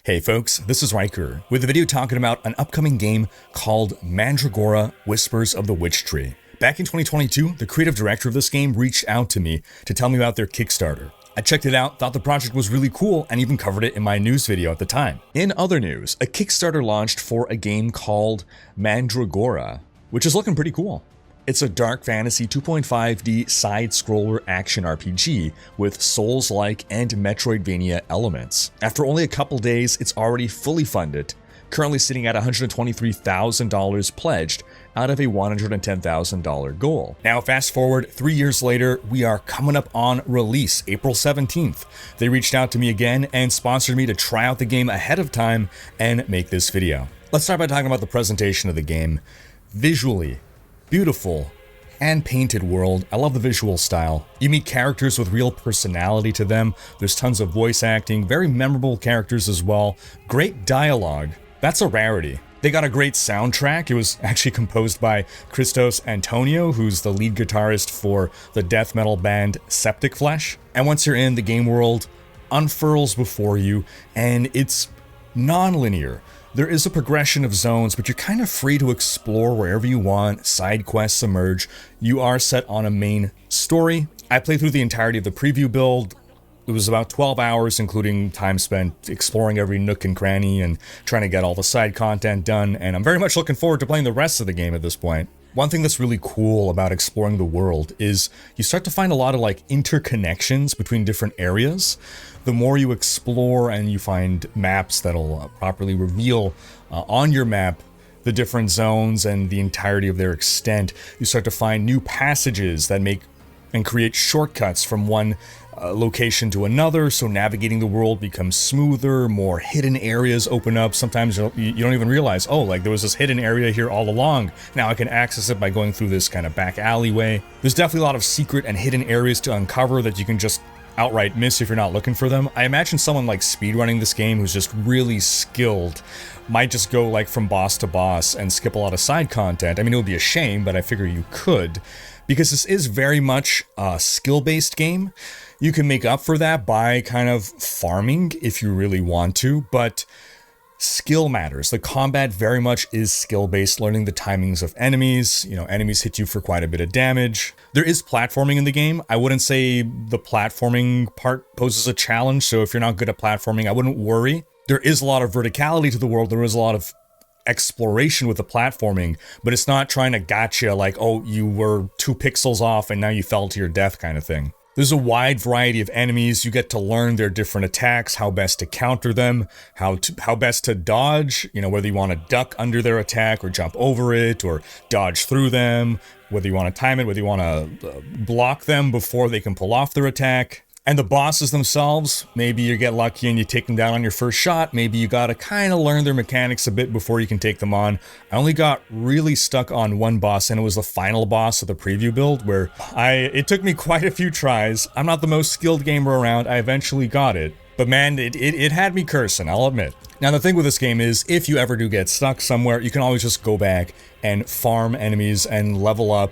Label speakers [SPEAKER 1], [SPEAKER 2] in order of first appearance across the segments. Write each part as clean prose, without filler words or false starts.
[SPEAKER 1] Hey folks, this is Rhykker with a video talking about an upcoming game called Mandragora Whispers of the Witch Tree. Back in 2022, the creative director of this game reached out to me to tell me about their Kickstarter. I checked it out, thought the project was really cool, and even covered it in my news video at the time. In other news, a Kickstarter launched for a game called Mandragora, which is looking pretty cool. It's a dark fantasy 2.5D side-scroller action RPG with Souls-like and Metroidvania elements. After only a couple days, it's already fully funded, currently sitting at $123,000 pledged out of a $110,000 goal. Now fast forward 3 years later, we are coming up on release, April 17th. They reached out to me again and sponsored me to try out the game ahead of time and make this video. Let's start by talking about the presentation of the game. Visually, beautiful, hand-painted world. I love the visual style. You meet characters with real personality to them. There's tons of voice acting, very memorable characters as well. Great dialogue. That's a rarity. They got a great soundtrack. It was actually composed by Christos Antonio, who's the lead guitarist for the death metal band Septic Flesh. And once you're in, the game world unfurls before you, and it's non-linear. There is a progression of zones, but you're kind of free to explore wherever you want. Side quests emerge. You are set on a main story. I played through the entirety of the preview build. It was about 12 hours, including time spent exploring every nook and cranny and trying to get all the side content done, and I'm very much looking forward to playing the rest of the game at this point. One thing that's really cool about exploring the world is you start to find a lot of interconnections between different areas. The more you explore and you find maps that'll properly reveal on your map the different zones and the entirety of their extent, you start to find new passages that make and create shortcuts from one location to another, so navigating the world becomes smoother, more hidden areas open up. Sometimes you don't even realize, oh, there was this hidden area here all along. Now I can access it by going through this kind of back alleyway. There's definitely a lot of secret and hidden areas to uncover that you can just outright miss if you're not looking for them. I imagine someone speedrunning this game who's just really skilled might just go from boss to boss and skip a lot of side content. I mean, it would be a shame, but I figure you could, because this is very much a skill-based game. You can make up for that by kind of farming if you really want to, but skill matters. The combat very much is skill-based, learning the timings of enemies. Enemies hit you for quite a bit of damage. There is platforming in the game. I wouldn't say the platforming part poses a challenge, so if you're not good at platforming, I wouldn't worry. There is a lot of verticality to the world. There is a lot of exploration with the platforming, but it's not trying to gotcha oh, you were 2 pixels off and now you fell to your death kind of thing. There's a wide variety of enemies. You get to learn their different attacks, how best to counter them, how best to dodge, whether you want to duck under their attack or jump over it or dodge through them, whether you want to time it, whether you want to block them before they can pull off their attack. And the bosses themselves, maybe you get lucky and you take them down on your first shot. Maybe you gotta kind of learn their mechanics a bit before you can take them on. I only got really stuck on one boss, and it was the final boss of the preview build, where it took me quite a few tries. I'm not the most skilled gamer around. I eventually got it. But man, it had me cursing, I'll admit. Now the thing with this game is, if you ever do get stuck somewhere, you can always just go back and farm enemies and level up,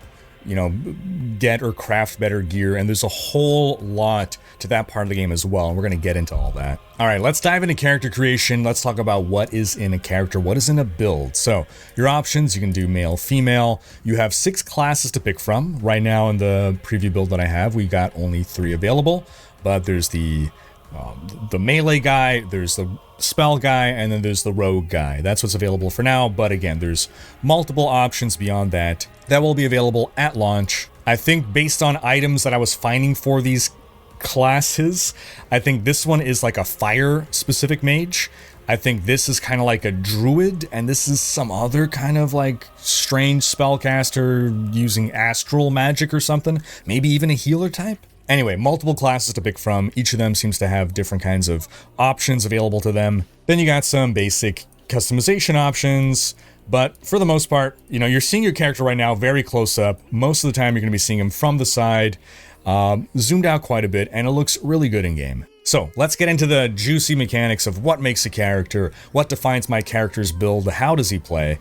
[SPEAKER 1] get or craft better gear, and there's a whole lot to that part of the game as well, and we're going to get into all that. Alright, let's dive into character creation. Let's talk about what is in a character, what is in a build. So, your options, you can do male, female. You have 6 classes to pick from. Right now in the preview build that I have, we got only 3 available, but there's the melee guy, there's the spell guy, and then there's the rogue guy. That's what's available for now, but again, there's multiple options beyond that will be available at launch. I think based on items that I was finding for these classes, I think this one is a fire-specific mage. I think this is kind of like a druid, and this is some other kind of strange spellcaster using astral magic or something. Maybe even a healer type. Anyway, multiple classes to pick from. Each of them seems to have different kinds of options available to them. Then you got some basic customization options, but for the most part, you're seeing your character right now very close up. Most of the time, you're going to be seeing him from the side, zoomed out quite a bit, and it looks really good in game. So let's get into the juicy mechanics of what makes a character, what defines my character's build, how does he play.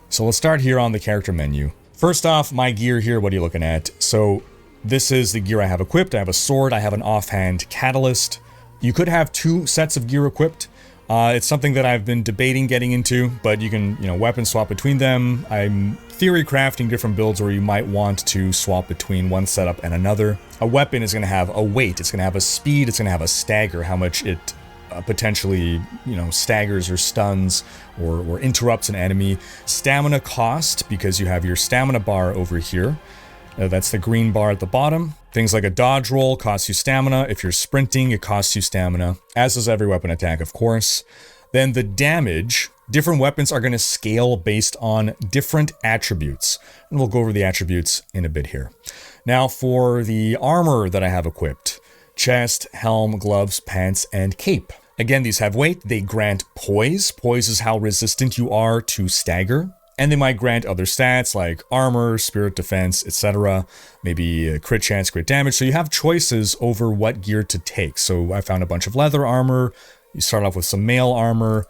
[SPEAKER 1] So let's start here on the character menu. First off, my gear here, what are you looking at? So this is the gear I have equipped. I have a sword, I have an offhand catalyst. You could have 2 sets of gear equipped. It's something that I've been debating getting into, but you can, weapon swap between them. I'm theory crafting different builds where you might want to swap between one setup and another. A weapon is going to have a weight, it's going to have a speed, it's going to have a stagger, how much it potentially, staggers or stuns or interrupts an enemy. Stamina cost, because you have your stamina bar over here. That's the green bar at the bottom. Things like a dodge roll costs you stamina. If you're sprinting, it costs you stamina, as does every weapon attack, of course. Then the damage, different weapons are going to scale based on different attributes. And we'll go over the attributes in a bit here. Now for the armor that I have equipped, chest, helm, gloves, pants, and cape. Again, these have weight. They grant poise. Poise is how resistant you are to stagger. And they might grant other stats like armor, spirit defense, etc. Maybe a crit chance, crit damage. So you have choices over what gear to take. So I found a bunch of leather armor. You start off with some mail armor,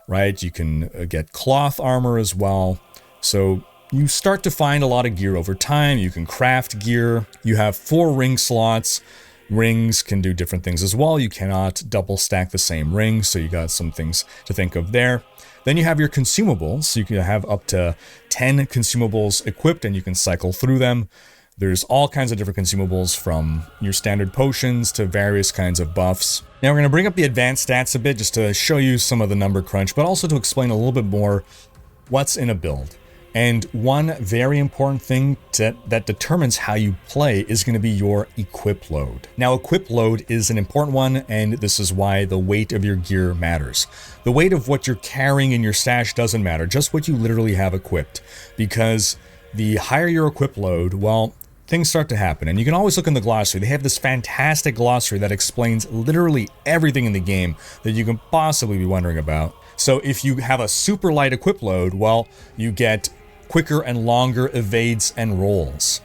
[SPEAKER 1] right? You can get cloth armor as well. So you start to find a lot of gear over time. You can craft gear. You have 4 ring slots. Rings can do different things as well. You cannot double stack the same ring. So you got some things to think of there. Then you have your consumables, so you can have up to 10 consumables equipped and you can cycle through them. There's all kinds of different consumables from your standard potions to various kinds of buffs. Now we're going to bring up the advanced stats a bit just to show you some of the number crunch, but also to explain a little bit more what's in a build. And one very important thing that determines how you play is going to be your equip load. Now, equip load is an important one, and this is why the weight of your gear matters. The weight of what you're carrying in your stash doesn't matter, just what you literally have equipped. Because the higher your equip load, well, things start to happen. And you can always look in the glossary. They have this fantastic glossary that explains literally everything in the game that you can possibly be wondering about. So if you have a super light equip load, well, you get quicker and longer evades and rolls.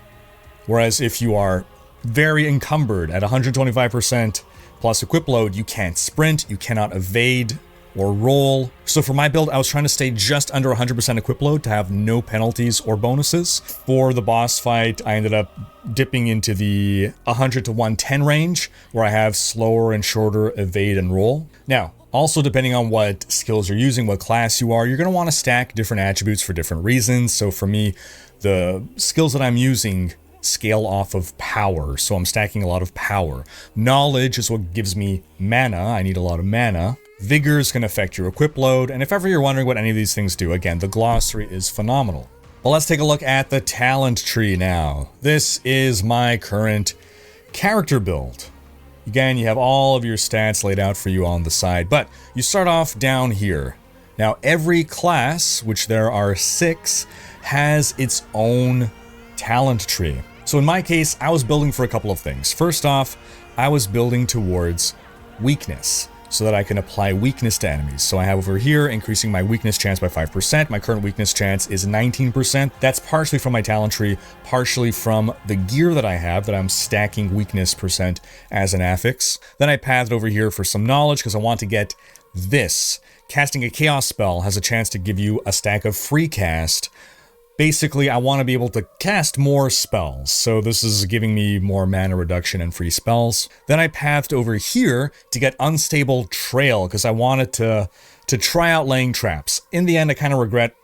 [SPEAKER 1] Whereas if you are very encumbered at 125% plus equip load, you can't sprint, you cannot evade or roll. So for my build, I was trying to stay just under 100% equip load to have no penalties or bonuses. For the boss fight, I ended up dipping into the 100 to 110 range, where I have slower and shorter evade and roll. Now, also, depending on what skills you're using, what class you are, you're going to want to stack different attributes for different reasons. So for me, the skills that I'm using scale off of power. So I'm stacking a lot of power. Knowledge is what gives me mana. I need a lot of mana. Vigor is going to affect your equip load. And if ever you're wondering what any of these things do, again, the glossary is phenomenal. Well, let's take a look at the talent tree now. This is my current character build. Again, you have all of your stats laid out for you on the side, but you start off down here. Now, every class, which there are 6, has its own talent tree. So in my case, I was building for a couple of things. First off, I was building towards weakness, so that I can apply weakness to enemies. So I have over here increasing my weakness chance by 5%. My current weakness chance is 19%. That's partially from my talent tree, partially from the gear that I have that I'm stacking weakness percent as an affix. Then I pathed over here for some knowledge because I want to get this. Casting a chaos spell has a chance to give you a stack of free cast. Basically, I want to be able to cast more spells, so this is giving me more mana reduction and free spells. Then I pathed over here to get Unstable Trail, because I wanted to try out laying traps. In the end, I kind of regret,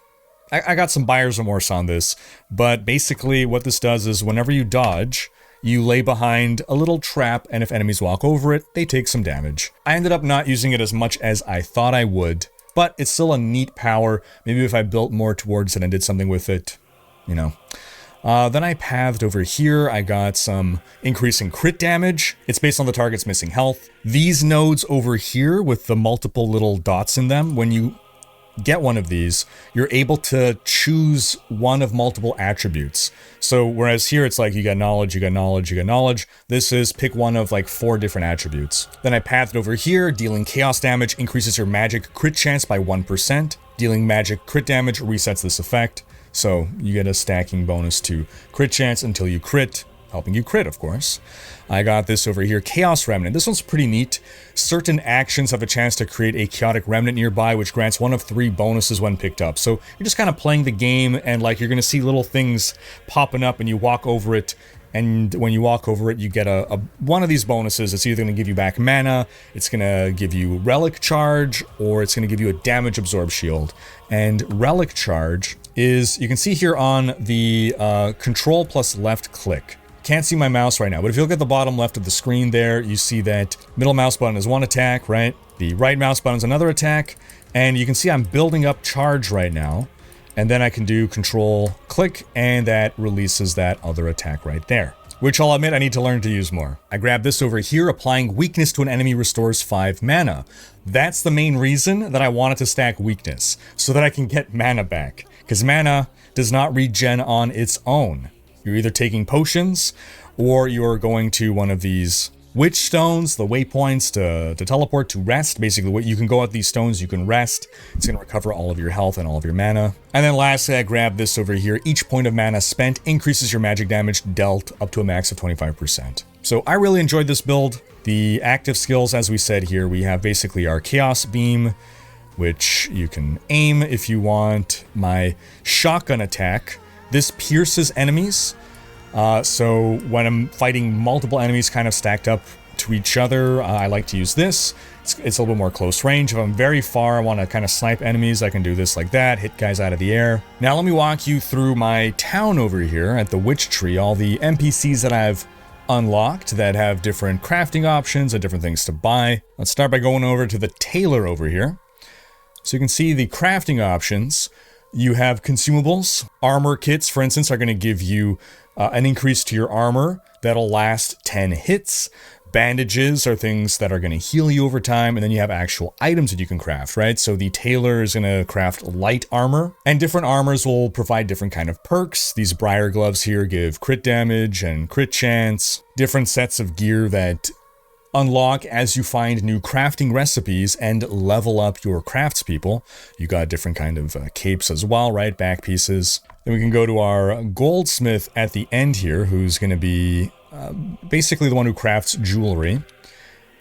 [SPEAKER 1] I got some buyer's remorse on this, but basically what this does is whenever you dodge, you lay behind a little trap, and if enemies walk over it, they take some damage. I ended up not using it as much as I thought I would, but it's still a neat power. Maybe if I built more towards it and did something with it, you know. Then I pathed over here. I got some increase in crit damage. It's based on the target's missing health. These nodes over here with the multiple little dots in them, when you get one of these, you're able to choose one of multiple attributes. So whereas here it's like you got knowledge, you got knowledge, you got knowledge, this is pick one of like 4 different attributes. Then I pathed over here. Dealing chaos damage increases your magic crit chance by 1%. Dealing magic crit damage resets this effect. So you get a stacking bonus to crit chance until you crit, helping you crit, of course. I got this over here, Chaos Remnant. This one's pretty neat. Certain actions have a chance to create a chaotic remnant nearby, which grants 1 of 3 bonuses when picked up. So you're just kind of playing the game, and like you're going to see little things popping up, and you walk over it, And when you walk over it, you get one of these bonuses. It's either going to give you back mana, it's going to give you relic charge, or it's going to give you a damage absorb shield. And relic charge is, you can see here on the control plus left click. Can't see my mouse right now, but if you look at the bottom left of the screen there, you see that middle mouse button is one attack, right? The right mouse button is another attack. And you can see I'm building up charge right now. And then I can do control click, and that releases that other attack right there, which I'll admit I need to learn to use more. I grab this over here. Applying weakness to an enemy restores 5 mana. That's the main reason that I wanted to stack weakness, so that I can get mana back, because mana does not regen on its own. You're either taking potions, or you're going to one of these witch stones, the waypoints to teleport, to rest. Basically, you can go out these stones, you can rest. It's going to recover all of your health and all of your mana. And then lastly, I grab this over here. Each point of mana spent increases your magic damage dealt up to a max of 25%. So I really enjoyed this build. The active skills, as we said here, we have basically our Chaos Beam, which you can aim if you want. My shotgun attack, this pierces enemies. So when I'm fighting multiple enemies kind of stacked up to each other, I like to use this. It's a little bit more close range. If I'm very far, I want to kind of snipe enemies, I can do this like that, hit guys out of the air. Now let me walk you through my town over here at the Witch Tree, all the NPCs that I've unlocked that have different crafting options and different things to buy. Let's start by going over to the tailor over here. So you can see the crafting options. You have consumables. Armor kits, for instance, are going to give you an increase to your armor that'll last 10 hits. Bandages are things that are going to heal you over time, and then you have actual items that you can craft, right? So the tailor is going to craft light armor, and different armors will provide different kind of perks. These briar gloves here give crit damage and crit chance. Different sets of gear that unlock as you find new crafting recipes and level up your craftspeople. You got different kind of capes as well, right? Back pieces. Then we can go to our goldsmith at the end here, who's going to be basically the one who crafts jewelry.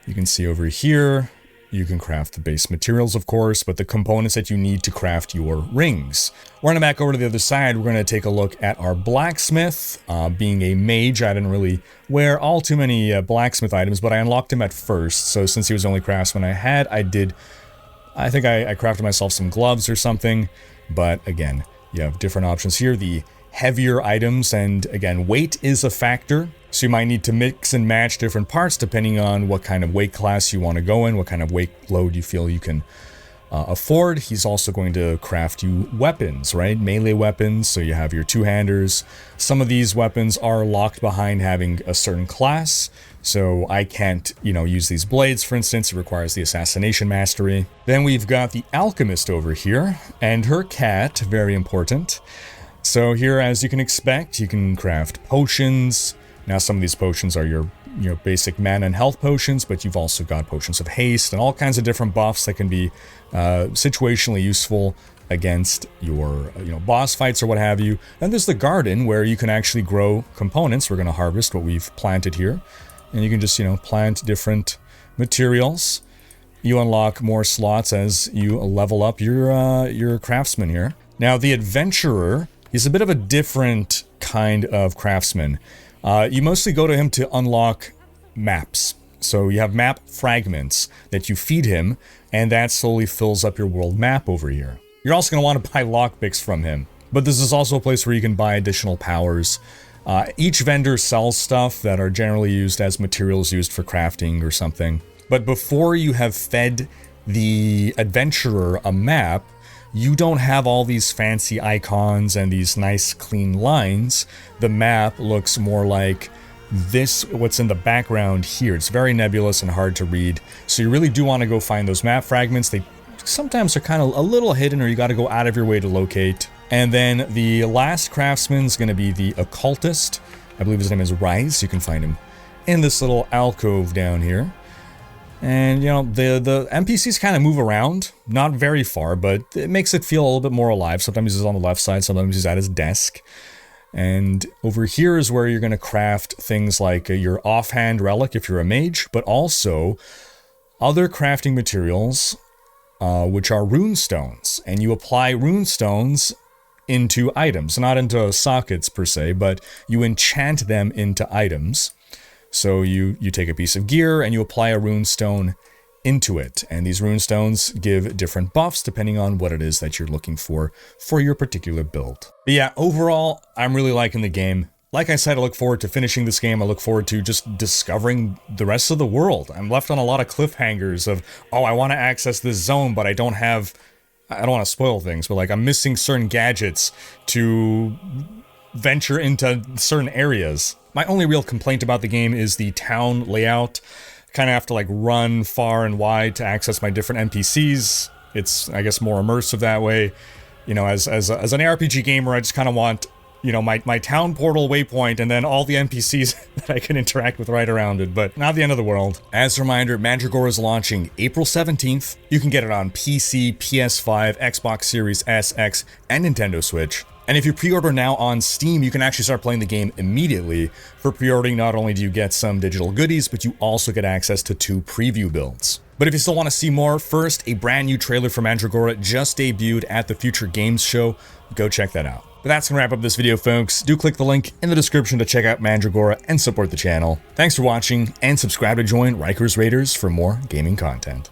[SPEAKER 1] You can see over here, you can craft the base materials, of course, but the components that you need to craft your rings. We're going to back over to the other side. We're going to take a look at our blacksmith. Being a mage, I didn't really wear all too many blacksmith items, but I unlocked him at first. So since he was the only craftsman I had, I think I crafted myself some gloves or something. But again, you have different options here. The heavier items, and again, weight is a factor. So you might need to mix and match different parts depending on what kind of weight class you want to go in, what kind of weight load you feel you can afford. He's also going to craft you weapons, right? Melee weapons, so you have your two-handers. Some of these weapons are locked behind having a certain class, so I can't, use these blades, for instance. It requires the assassination mastery. Then we've got the alchemist over here, and her cat, very important. So here, as you can expect, you can craft potions. Now, some of these potions are your basic mana and health potions, but you've also got potions of haste and all kinds of different buffs that can be situationally useful against your boss fights or what have you. Then there's the garden, where you can actually grow components. We're going to harvest what we've planted here, and you can just plant different materials. You unlock more slots as you level up your craftsman here. Now, the adventurer is a bit of a different kind of craftsman. You mostly go to him to unlock maps. So you have map fragments that you feed him, and that slowly fills up your world map over here. You're also going to want to buy lockpicks from him. But this is also a place where you can buy additional powers. Each vendor sells stuff that are generally used as materials used for crafting or something. But before you have fed the adventurer a map, you don't have all these fancy icons and these nice clean lines. The map looks more like this, what's in the background here. It's very nebulous and hard to read. So you really do want to go find those map fragments. They sometimes are kind of a little hidden, or you got to go out of your way to locate. And then the last craftsman is going to be the occultist. I believe his name is Rise. You can find him in this little alcove down here. And, the NPCs kind of move around, not very far, but it makes it feel a little bit more alive. Sometimes he's on the left side, sometimes he's at his desk. And over here is where you're going to craft things like your offhand relic if you're a mage, but also other crafting materials, which are rune stones. And you apply rune stones into items, not into sockets per se, but you enchant them into items. So you take a piece of gear and you apply a rune stone into it, and these rune stones give different buffs depending on what it is that you're looking for your particular build. But yeah, overall, I'm really liking the game. Like I said, I look forward to finishing this game. I look forward to just discovering the rest of the world. I'm left on a lot of cliffhangers of, oh, I want to access this zone, but I don't want to spoil things, but like I'm missing certain gadgets to venture into certain areas. My only real complaint about the game is the town layout. Kind of have to like run far and wide to access my different NPCs. It's, I guess, more immersive that way. You know, as an ARPG gamer, I just kind of want, you know, my town portal waypoint and then all the NPCs that I can interact with right around it, but not the end of the world. As a reminder, Mandragora is launching April 17th. You can get it on PC, PS5, Xbox Series S, X, and Nintendo Switch. And if you pre-order now on Steam, you can actually start playing the game immediately. For pre-ordering, not only do you get some digital goodies, but you also get access to 2 preview builds. But if you still want to see more, first, a brand new trailer for Mandragora just debuted at the Future Games Show. Go check that out. But that's gonna wrap up this video, folks. Do click the link in the description to check out Mandragora and support the channel. Thanks for watching, and subscribe to join Rhykker's Raiders for more gaming content.